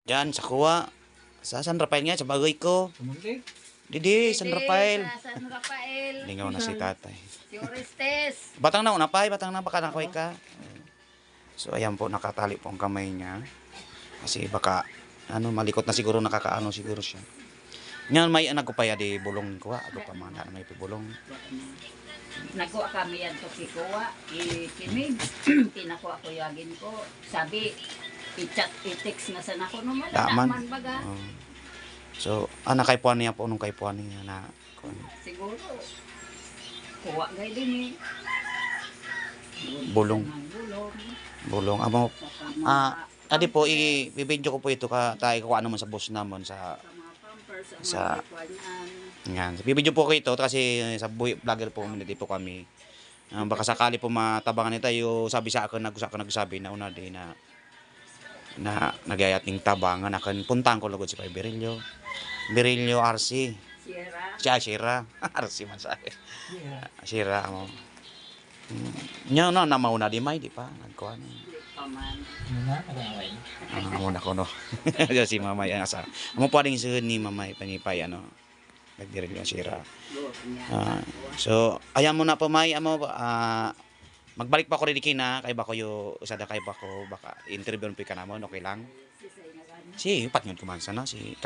Yan, sa kuwa. Sa San Rafael nga, sa bagoy ko. Sumunti. Didi, San Rafael. Sa San Rafael. Lingaw na si tatay. Si Orestes. Batang na unapay, batang na baka nakoy ka. So ayan po, nakatali po ang kamay niya. Kasi baka, malikot na siguro, nakakaano siguro siya. Ngayon may anak ko pa ya di bulong ko, ako pa man na may pibulong. Nagkuha kami yan to kikuha. Ikimig. Kinakuha ko yagin ko. Sabi, i-chat, i-text na sana ko naman. Daman. Daman baga. So, kay puan niya po, nung kay puan niya na. Siguro. Kuha gay din eh. Bulong. Bulong. Bulong. Amo, adi po, i-video ko po ito tayo kung ano man sa boss naman sa sa yan. Bibidyo po ko ito kasi sa vlogger po community po kami. Baka sakali po matabangan ni tayo, sabi sa akin, nagsabi na una din na nagyayating tabangan akan puntahan ko lugod si Pai Berilio. Berilio RC. Sierra. RC man sa akin. Sierra mo. Nya na mauna di may di pa nagkuan. Muna ko no. Si mamay asa. Amo pa ding sud ni mamay panipay nagdiri yung sira. So ayan mo na po may magbalik pa ko rin kina kay bako yo usada kay bako baka interview pa kanamon okay lang. Si pat yun kuman sana si